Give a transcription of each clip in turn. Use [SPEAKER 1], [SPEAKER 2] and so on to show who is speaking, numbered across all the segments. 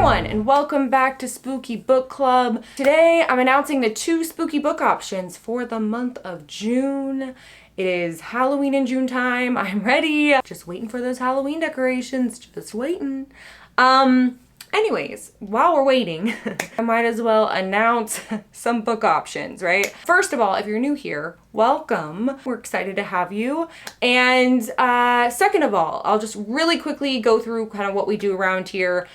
[SPEAKER 1] everyone, and welcome back to Spooky Book Club. Today I'm announcing the 2 spooky book options for the month of June. It is Halloween and June time. I'm ready. Just waiting for those Halloween decorations. Just waiting. Anyways, while we're waiting, I might as well announce some book options, right? First of all, if you're new here, welcome. We're excited to have you. And second of all, I'll just really quickly go through kind of what we do around here.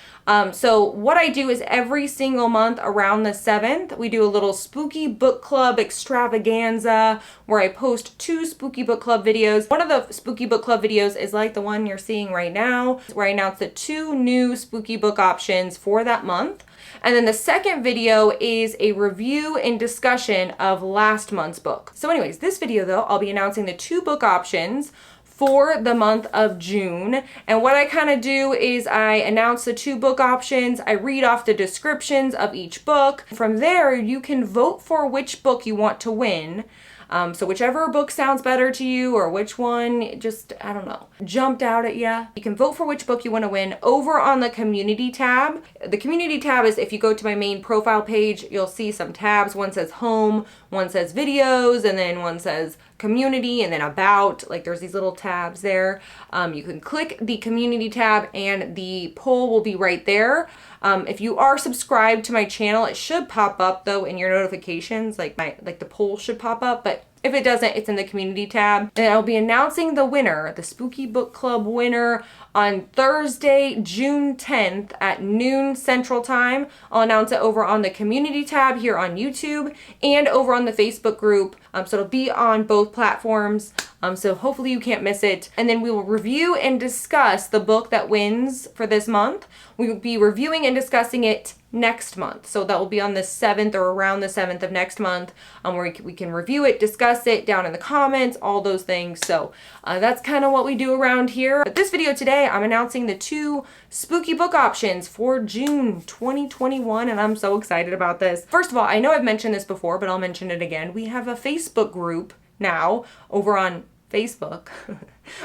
[SPEAKER 1] So what I do is every single month around the 7th, we do a little spooky book club extravaganza where I post 2 spooky book club videos. One of the spooky book club videos is like the one you're seeing right now, where I announce the 2 new spooky book options for that month. And then the second video is a review and discussion of last month's book. So anyways, this video though, I'll be announcing the 2 book options for the month of June. And what I kind of do is I announce the 2 book options. I read off the descriptions of each book. From there, you can vote for which book you want to win. So whichever book sounds better to you or which one just, I don't know, jumped out at you. You can vote for which book you want to win over on the community tab. The community tab is if you go to my main profile page, you'll see some tabs. One says home, one says videos, and then one says community, and then about. Like there's these little tabs there. You can click the community tab and the poll will be right there. If you are subscribed to my channel, it should pop up though in your notifications, like the poll should pop up, but if it doesn't, it's in the community tab. And I'll be announcing the winner, the Spooky Book Club winner, on Thursday, June 10th at noon Central Time. I'll announce it over on the community tab here on YouTube and over on the Facebook group. So it'll be on both platforms. So hopefully you can't miss it. And then we will review and discuss the book that wins for this month. We will be reviewing and discussing it next month. So that will be on the 7th or around the 7th of next month, where we can review it, discuss it down in the comments, all those things. So that's kind of what we do around here. But this video today, I'm announcing the 2 spooky book options for June 2021, and I'm so excited about this. First of all, I know I've mentioned this before, but I'll mention it again. We have a Facebook group now over on Facebook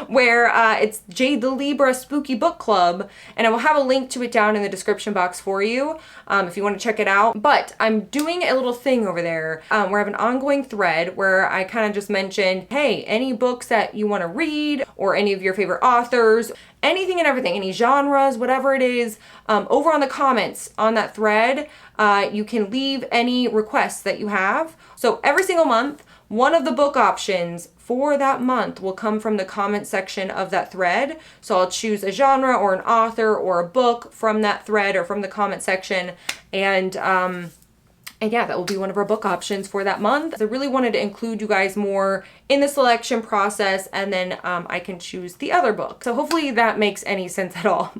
[SPEAKER 1] where it's Jade the Libra Spooky Book Club, and I will have a link to it down in the description box for you if you want to check it out. But I'm doing a little thing over there where I have an ongoing thread where I kind of just mentioned, hey, any books that you want to read or any of your favorite authors, anything and everything, any genres, whatever it is, over on the comments on that thread, you can leave any requests that you have. So every single month, one of the book options for that month will come from the comment section of that thread. So I'll choose a genre or an author or a book from that thread or from the comment section. And yeah, that will be one of our book options for that month. I really wanted to include you guys more in the selection process, and then I can choose the other book. So hopefully that makes any sense at all.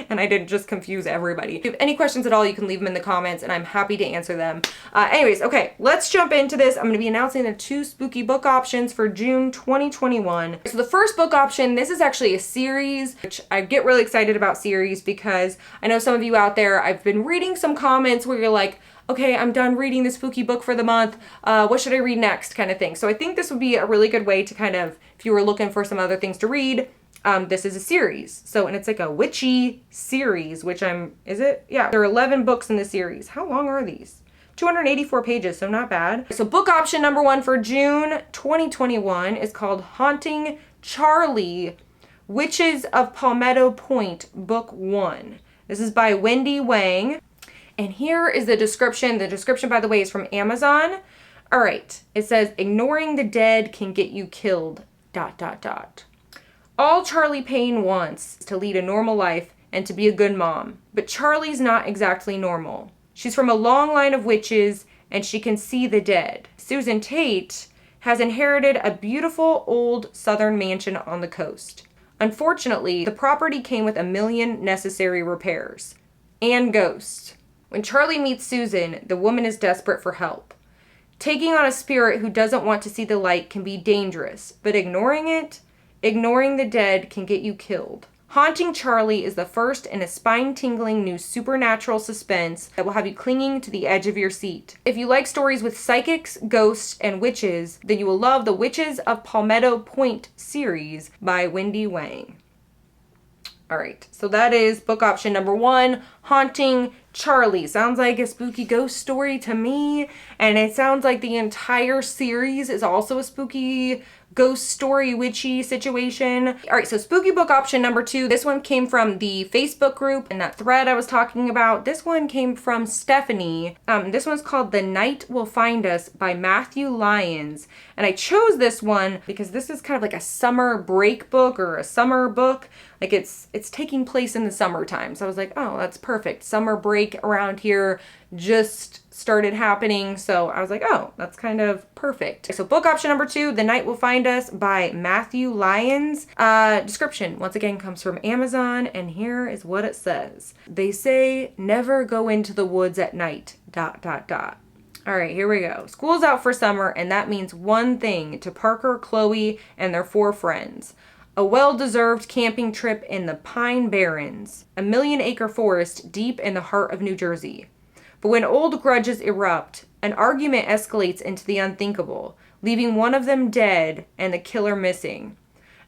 [SPEAKER 1] And I didn't just confuse everybody. If you have any questions at all, you can leave them in the comments and I'm happy to answer them. Anyways, okay, let's jump into this. I'm going to be announcing the 2 spooky book options for June 2021. So the first book option, this is actually a series, which I get really excited about series because I know some of you out there, I've been reading some comments where you're like, okay, I'm done reading the spooky book for the month. What should I read next, kind of thing. So I think this would be a really good way to kind of, if you were looking for some other things to read, this is a series. So, and it's like a witchy series, which is it? Yeah, there are 11 books in the series. How long are these? 284 pages, so not bad. So book option number 1 for June 2021 is called Haunting Charlie, Witches of Palmetto Point, Book 1. This is by Wendy Wang. And here is the description. The description, by the way, is from Amazon. All right, it says, ignoring the dead can get you killed, ... All Charlie Payne wants is to lead a normal life and to be a good mom. But Charlie's not exactly normal. She's from a long line of witches and she can see the dead. Susan Tate has inherited a beautiful old southern mansion on the coast. Unfortunately, the property came with 1 million necessary repairs. And ghosts. When Charlie meets Susan, the woman is desperate for help. Taking on a spirit who doesn't want to see the light can be dangerous, but ignoring the dead can get you killed. Haunting Charlie is the first in a spine-tingling new supernatural suspense that will have you clinging to the edge of your seat. If you like stories with psychics, ghosts, and witches, then you will love the Witches of Palmetto Point series by Wendy Wang. All right, so that is book option number 1, Haunting Charlie. Sounds like a spooky ghost story to me, and it sounds like the entire series is also a spooky ghost story witchy situation. All right, so spooky book option number 2. This one came from the Facebook group and that thread I was talking about. This one came from Stephanie. This one's called The Night Will Find Us by Matthew Lyons. And I chose this one because this is kind of like a summer break book or a summer book. Like it's taking place in the summertime. So I was like, oh, that's perfect. Summer break around here just started happening. So I was like, oh, that's kind of perfect. So book option number 2, The Night Will Find Us by Matthew Lyons. Description, once again, comes from Amazon. And here is what it says. They say, never go into the woods at night, ... All right, here we go. School's out for summer, and that means one thing to Parker, Chloe, and their 4 friends. A well-deserved camping trip in the Pine Barrens, a million-acre forest deep in the heart of New Jersey. But when old grudges erupt, an argument escalates into the unthinkable, leaving one of them dead and the killer missing.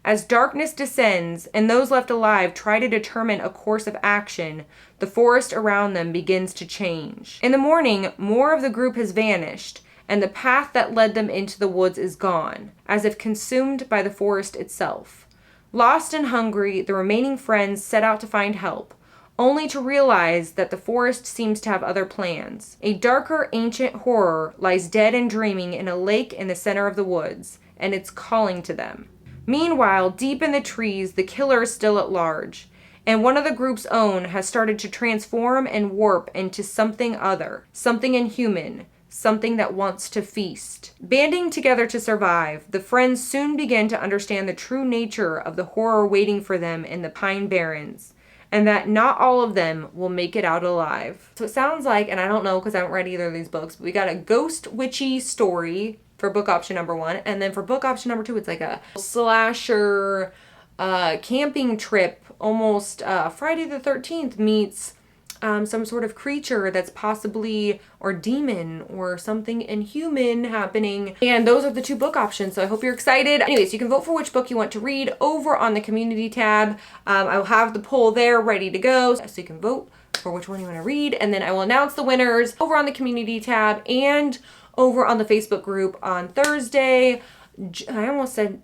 [SPEAKER 1] As darkness descends and those left alive try to determine a course of action, the forest around them begins to change. In the morning, more of the group has vanished, and the path that led them into the woods is gone, as if consumed by the forest itself. Lost and hungry, the remaining friends set out to find help, only to realize that the forest seems to have other plans. A darker, ancient horror lies dead and dreaming in a lake in the center of the woods, and it's calling to them. Meanwhile, deep in the trees, the killer is still at large, and one of the group's own has started to transform and warp into something other, something inhuman, something that wants to feast. Banding together to survive, the friends soon begin to understand the true nature of the horror waiting for them in the Pine Barrens, and that not all of them will make it out alive. So it sounds like, and I don't know because I haven't read either of these books, but we got a ghost witchy story for book option number 1, and then for book option number 2, it's like a slasher camping trip, almost Friday the 13th meets some sort of creature that's possibly, or demon, or something inhuman happening. And those are the 2 book options, so I hope you're excited. Anyways, you can vote for which book you want to read over on the community tab. I will have the poll there ready to go, so you can vote for which one you want to read, and then I will announce the winners over on the community tab and over on the Facebook group on Thursday. I almost said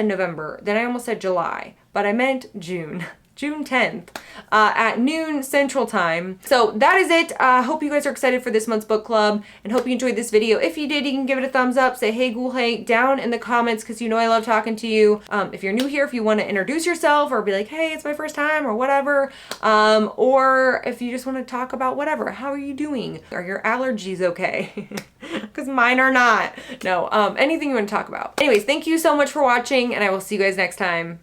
[SPEAKER 1] November, then I almost said July, but I meant June 10th at noon Central Time. So that is it. Hope you guys are excited for this month's book club and hope you enjoyed this video. If you did, you can give it a thumbs up, say hey ghoul hey down in the comments because you know I love talking to you. If you're new here, if you want to introduce yourself or be like, hey, it's my first time or whatever, or if you just want to talk about whatever, how are you doing? Are your allergies okay? Because mine are not. No, anything you want to talk about. Anyways, thank you so much for watching and I will see you guys next time.